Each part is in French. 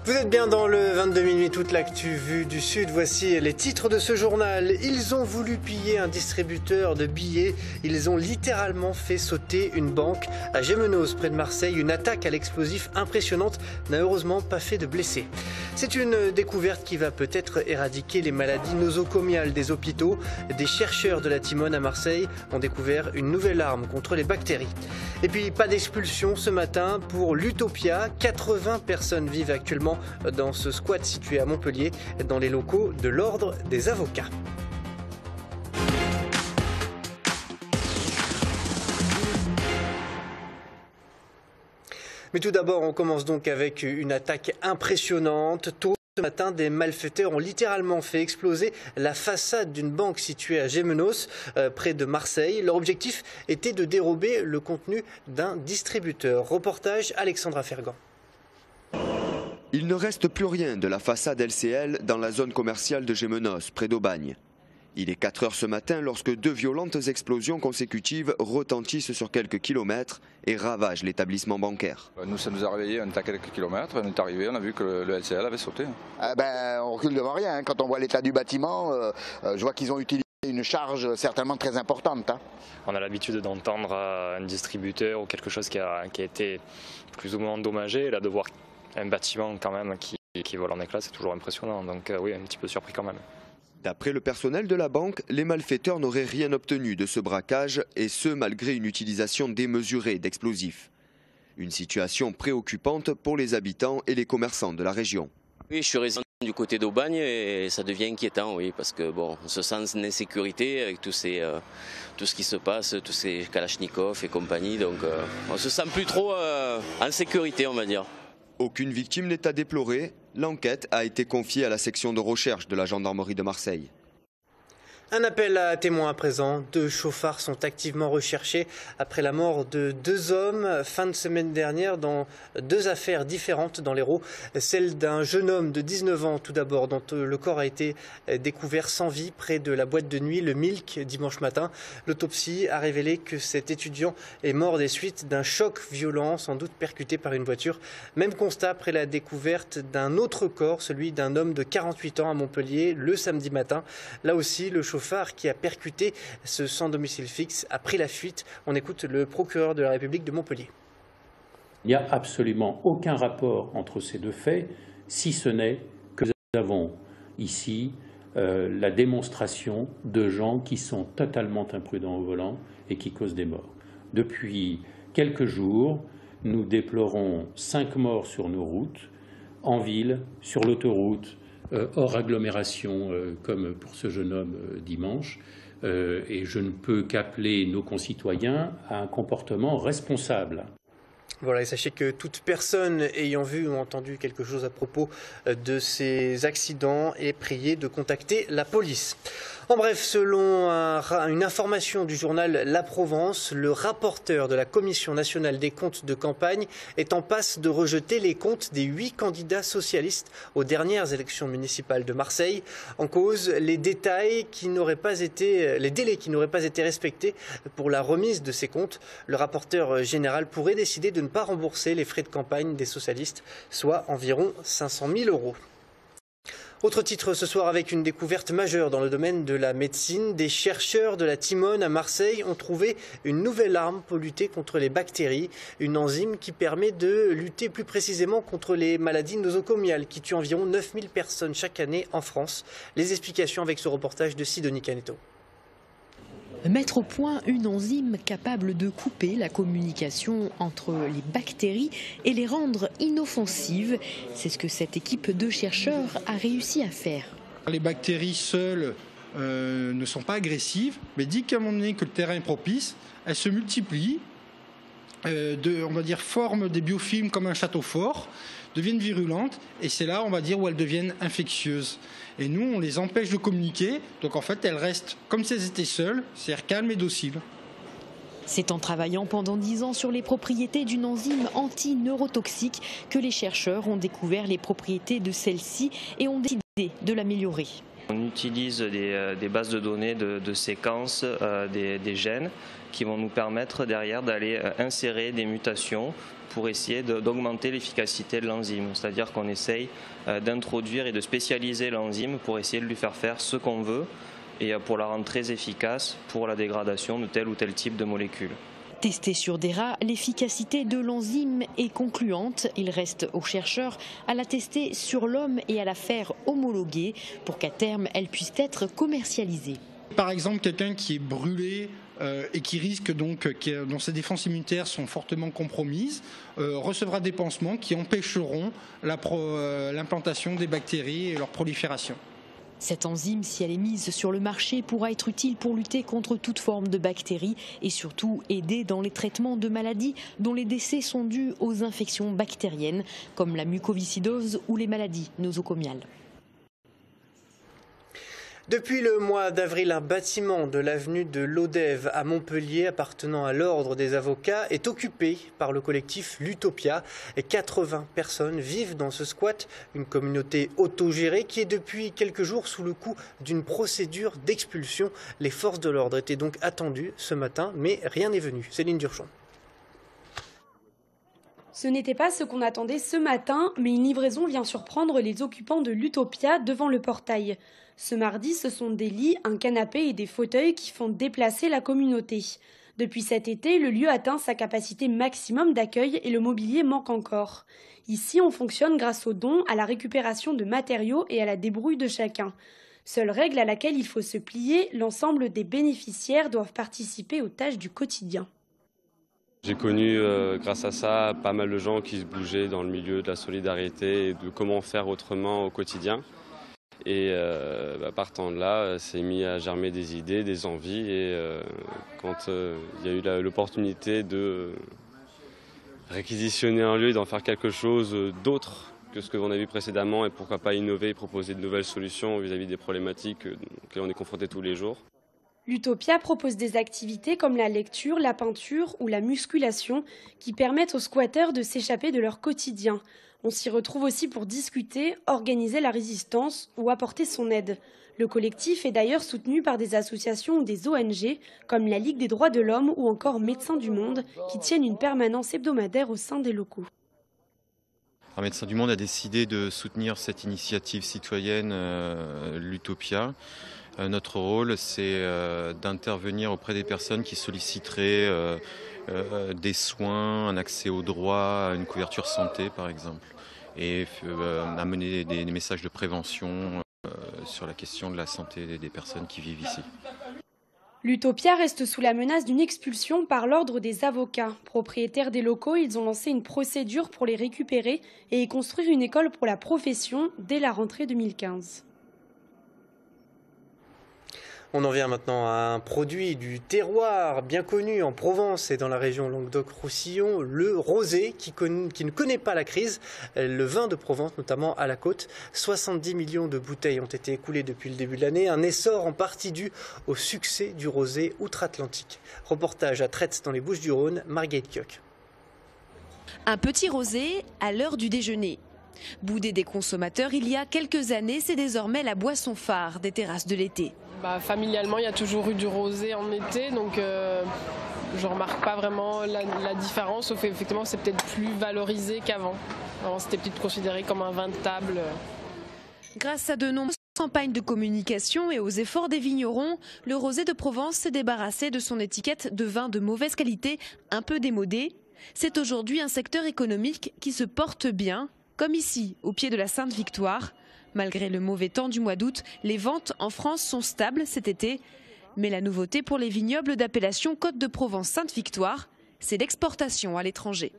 Vous êtes bien dans le 22 minuit, toute l'actu vue du Sud. Voici les titres de ce journal. Ils ont voulu piller un distributeur de billets. Ils ont littéralement fait sauter une banque. À Gémenos, près de Marseille, une attaque à l'explosif impressionnante n'a heureusement pas fait de blessés. C'est une découverte qui va peut-être éradiquer les maladies nosocomiales des hôpitaux. Des chercheurs de la Timone à Marseille ont découvert une nouvelle arme contre les bactéries. Et puis, pas d'expulsion ce matin pour l'Utopia. 80 personnes vivent actuellement dans ce squat situé à Montpellier, dans les locaux de l'Ordre des avocats. Mais tout d'abord, on commence donc avec une attaque impressionnante. Tôt ce matin, des malfaiteurs ont littéralement fait exploser la façade d'une banque située à Gémenos, près de Marseille. Leur objectif était de dérober le contenu d'un distributeur. Reportage Alexandra Fergan. Il ne reste plus rien de la façade LCL dans la zone commerciale de Gémenos, près d'Aubagne. Il est 4 heures ce matin lorsque 2 violentes explosions consécutives retentissent sur quelques kilomètres et ravagent l'établissement bancaire. Nous, ça nous a réveillés, on était à quelques kilomètres, on est arrivé, on a vu que le LCL avait sauté. On recule devant rien, quand on voit l'état du bâtiment, je vois qu'ils ont utilisé une charge certainement très importante. On a l'habitude d'entendre un distributeur ou quelque chose qui a été plus ou moins endommagé, et là de voir un bâtiment quand même qui vole en éclats, c'est toujours impressionnant, donc oui, un petit peu surpris quand même. D'après le personnel de la banque, les malfaiteurs n'auraient rien obtenu de ce braquage, et ce malgré une utilisation démesurée d'explosifs. Une situation préoccupante pour les habitants et les commerçants de la région. Oui, je suis résident du côté d'Aubagne et ça devient inquiétant, oui, parce que bon, on se sent en insécurité avec tout ce qui se passe, tous ces kalachnikovs et compagnie, donc on se sent plus trop en sécurité, on va dire. Aucune victime n'est à déplorer. L'enquête a été confiée à la section de recherche de la gendarmerie de Marseille. Un appel à témoins à présent. 2 chauffards sont activement recherchés après la mort de 2 hommes fin de semaine dernière dans 2 affaires différentes dans l'Hérault. Celle d'un jeune homme de 19 ans tout d'abord dont le corps a été découvert sans vie près de la boîte de nuit Le Milk dimanche matin. L'autopsie a révélé que cet étudiant est mort des suites d'un choc violent, sans doute percuté par une voiture. Même constat après la découverte d'un autre corps, celui d'un homme de 48 ans à Montpellier le samedi matin. Là aussi, le chauffeur qui a percuté ce sans domicile fixe a pris la fuite. On écoute le procureur de la République de Montpellier. Il n'y a absolument aucun rapport entre ces 2 faits, si ce n'est que nous avons ici la démonstration de gens qui sont totalement imprudents au volant et qui causent des morts. Depuis quelques jours, nous déplorons 5 morts sur nos routes, en ville, sur l'autoroute, hors agglomération, comme pour ce jeune homme dimanche, et je ne peux qu'appeler nos concitoyens à un comportement responsable. Voilà, et sachez que toute personne ayant vu ou entendu quelque chose à propos de ces accidents est priée de contacter la police. En bref, selon une information du journal La Provence, le rapporteur de la Commission nationale des comptes de campagne est en passe de rejeter les comptes des 8 candidats socialistes aux dernières élections municipales de Marseille. En cause, les délais qui n'auraient pas été respectés pour la remise de ces comptes. Le rapporteur général pourrait décider de ne pas rembourser les frais de campagne des socialistes, soit environ 500 000 €. Autre titre ce soir avec une découverte majeure dans le domaine de la médecine. Des chercheurs de la Timone à Marseille ont trouvé une nouvelle arme pour lutter contre les bactéries. Une enzyme qui permet de lutter plus précisément contre les maladies nosocomiales qui tuent environ 9000 personnes chaque année en France. Les explications avec ce reportage de Sidonie Caneto. Mettre au point une enzyme capable de couper la communication entre les bactéries et les rendre inoffensives, c'est ce que cette équipe de chercheurs a réussi à faire. Les bactéries seules ne sont pas agressives, mais dès qu'à un moment donné que le terrain est propice, elles se multiplient, on va dire, forment des biofilms comme un château fort, deviennent virulentes, et c'est là, on va dire, où elles deviennent infectieuses. Et nous, on les empêche de communiquer, donc en fait, elles restent comme si elles étaient seules, c'est-à-dire calmes et dociles. C'est en travaillant pendant 10 ans sur les propriétés d'une enzyme anti-neurotoxique que les chercheurs ont découvert les propriétés de celle-ci et ont décidé de l'améliorer. On utilise des bases de données de séquences des gènes qui vont nous permettre derrière d'aller insérer des mutations pour essayer d'augmenter l'efficacité de l'enzyme. C'est-à-dire qu'on essaye d'introduire et de spécialiser l'enzyme pour essayer de lui faire ce qu'on veut et pour la rendre très efficace pour la dégradation de tel ou tel type de molécules. Testée sur des rats, l'efficacité de l'enzyme est concluante. Il reste aux chercheurs à la tester sur l'homme et à la faire homologuer pour qu'à terme elle puisse être commercialisée. Par exemple, quelqu'un qui est brûlé et qui risque donc, dont ses défenses immunitaires sont fortement compromises, recevra des pansements qui empêcheront l'implantation des bactéries et leur prolifération. Cette enzyme, si elle est mise sur le marché, pourra être utile pour lutter contre toute forme de bactéries et surtout aider dans les traitements de maladies dont les décès sont dus aux infections bactériennes, comme la mucoviscidose ou les maladies nosocomiales. Depuis le mois d'avril, un bâtiment de l'avenue de Lodève à Montpellier appartenant à l'Ordre des avocats est occupé par le collectif l'Utopia. 80 personnes vivent dans ce squat, une communauté autogérée qui est depuis quelques jours sous le coup d'une procédure d'expulsion. Les forces de l'ordre étaient donc attendues ce matin, mais rien n'est venu. Céline Durchon. Ce n'était pas ce qu'on attendait ce matin, mais une livraison vient surprendre les occupants de l'Utopia devant le portail. Ce mardi, ce sont des lits, un canapé et des fauteuils qui font déplacer la communauté. Depuis cet été, le lieu atteint sa capacité maximum d'accueil et le mobilier manque encore. Ici, on fonctionne grâce aux dons, à la récupération de matériaux et à la débrouille de chacun. Seule règle à laquelle il faut se plier, l'ensemble des bénéficiaires doivent participer aux tâches du quotidien. J'ai connu, grâce à ça, pas mal de gens qui se bougeaient dans le milieu de la solidarité et de comment faire autrement au quotidien. Et partant de là, c'est mis à germer des idées, des envies. Et quand il y a eu l'opportunité de réquisitionner un lieu et d'en faire quelque chose d'autre que ce que l'on a vu précédemment, et pourquoi pas innover et proposer de nouvelles solutions vis-à-vis des problématiques auxquelles on est confronté tous les jours. L'Utopia propose des activités comme la lecture, la peinture ou la musculation qui permettent aux squatteurs de s'échapper de leur quotidien. On s'y retrouve aussi pour discuter, organiser la résistance ou apporter son aide. Le collectif est d'ailleurs soutenu par des associations ou des ONG comme la Ligue des droits de l'homme ou encore Médecins du Monde qui tiennent une permanence hebdomadaire au sein des locaux. Alors, Médecins du Monde a décidé de soutenir cette initiative citoyenne, l'Utopia. Notre rôle, c'est d'intervenir auprès des personnes qui solliciteraient des soins, un accès aux droits, une couverture santé par exemple, et amener des messages de prévention sur la question de la santé des personnes qui vivent ici. L'Utopia reste sous la menace d'une expulsion par l'Ordre des avocats. Propriétaires des locaux, ils ont lancé une procédure pour les récupérer et y construire une école pour la profession dès la rentrée 2015. On en vient maintenant à un produit du terroir bien connu en Provence et dans la région Languedoc-Roussillon, le rosé qui ne connaît pas la crise, le vin de Provence notamment à la côte. 70 millions de bouteilles ont été écoulées depuis le début de l'année, un essor en partie dû au succès du rosé outre-Atlantique. Reportage à Traite dans les Bouches-du-Rhône, Marguerite Kioch. Un petit rosé à l'heure du déjeuner. Boudé des consommateurs il y a quelques années, c'est désormais la boisson phare des terrasses de l'été. Familialement, il y a toujours eu du rosé en été, donc je ne remarque pas vraiment la différence, sauf effectivement c'est peut-être plus valorisé qu'avant. Avant, c'était peut-être considéré comme un vin de table. Grâce à de nombreuses campagnes de communication et aux efforts des vignerons, le rosé de Provence s'est débarrassé de son étiquette de vin de mauvaise qualité, un peu démodé. C'est aujourd'hui un secteur économique qui se porte bien, comme ici, au pied de la Sainte-Victoire. Malgré le mauvais temps du mois d'août, les ventes en France sont stables cet été. Mais la nouveauté pour les vignobles d'appellation Côte de Provence-Sainte-Victoire, c'est l'exportation à l'étranger.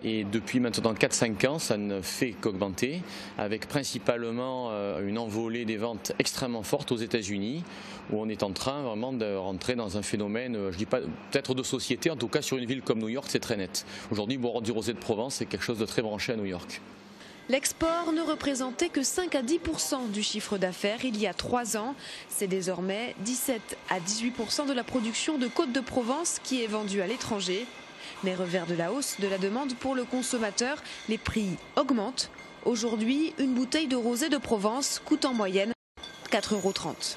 Et depuis maintenant 4-5 ans, ça ne fait qu'augmenter, avec principalement une envolée des ventes extrêmement forte aux États-Unis, où on est en train vraiment de rentrer dans un phénomène, je dis pas peut-être de société, en tout cas sur une ville comme New York, c'est très net. Aujourd'hui, boire du rosé de Provence, c'est quelque chose de très branché à New York. L'export ne représentait que 5 à 10% du chiffre d'affaires il y a 3 ans. C'est désormais 17 à 18% de la production de Côte de Provence qui est vendue à l'étranger. Mais revers de la hausse de la demande pour le consommateur, les prix augmentent. Aujourd'hui, une bouteille de rosé de Provence coûte en moyenne 4,30 €.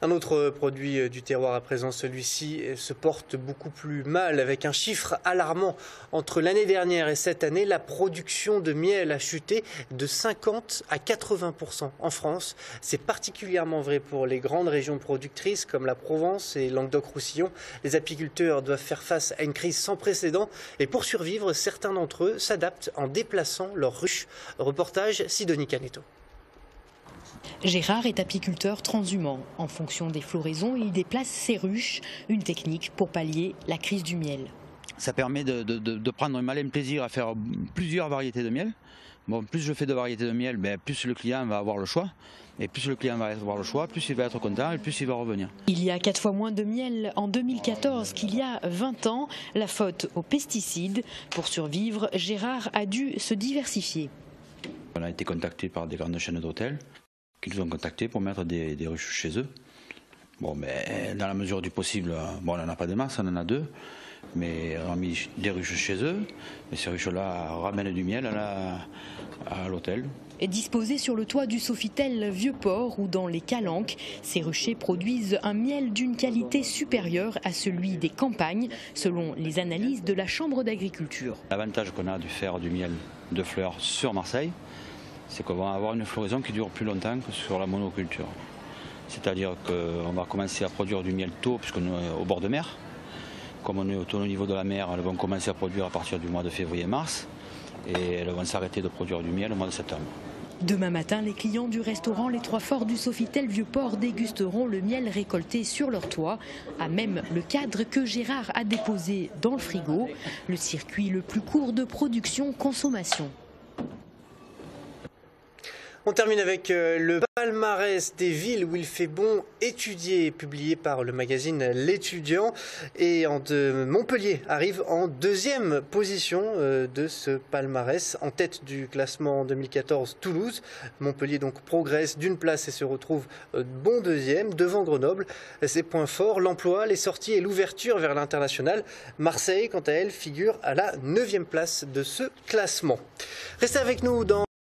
Un autre produit du terroir à présent, celui-ci se porte beaucoup plus mal avec un chiffre alarmant. Entre l'année dernière et cette année, la production de miel a chuté de 50 à 80% en France. C'est particulièrement vrai pour les grandes régions productrices comme la Provence et Languedoc-Roussillon. Les apiculteurs doivent faire face à une crise sans précédent et pour survivre, certains d'entre eux s'adaptent en déplaçant leurs ruches. Reportage Sidonie Caneto. Gérard est apiculteur transhumant. En fonction des floraisons, il déplace ses ruches, une technique pour pallier la crise du miel. Ça permet de prendre un malin plaisir à faire plusieurs variétés de miel. Bon, plus je fais de variétés de miel, plus le client va avoir le choix. Et plus le client va avoir le choix, plus il va être content et plus il va revenir. Il y a 4 fois moins de miel en 2014 qu'il y a 20 ans. La faute aux pesticides. Pour survivre, Gérard a dû se diversifier. On a été contacté par des grandes chaînes d'hôtels qui nous ont contactés pour mettre des ruches chez eux. Bon, mais dans la mesure du possible, bon, on n'en a pas de masse, on en a 2, mais on a mis des ruches chez eux, et ces ruches-là ramènent du miel à l'hôtel. Disposés sur le toit du Sofitel Vieux-Port ou dans les Calanques, ces ruchers produisent un miel d'une qualité supérieure à celui des campagnes, selon les analyses de la Chambre d'agriculture. L'avantage qu'on a de faire du miel de fleurs sur Marseille, c'est qu'on va avoir une floraison qui dure plus longtemps que sur la monoculture. C'est-à-dire qu'on va commencer à produire du miel tôt, puisqu'on est au bord de mer. Comme on est au niveau de la mer, elles vont commencer à produire à partir du mois de février-mars. Et elles vont s'arrêter de produire du miel au mois de septembre. Demain matin, les clients du restaurant Les Trois Forts du Sofitel Vieux-Port dégusteront le miel récolté sur leur toit, à même le cadre que Gérard a déposé dans le frigo, le circuit le plus court de production-consommation. On termine avec le palmarès des villes où il fait bon étudier, publié par le magazine L'Étudiant. Et Montpellier arrive en 2e position de ce palmarès, en tête du classement en 2014 Toulouse. Montpellier donc progresse d'une place et se retrouve bon 2e devant Grenoble. Ses points forts, l'emploi, les sorties et l'ouverture vers l'international. Marseille, quant à elle, figure à la 9e place de ce classement. Restez avec nous dans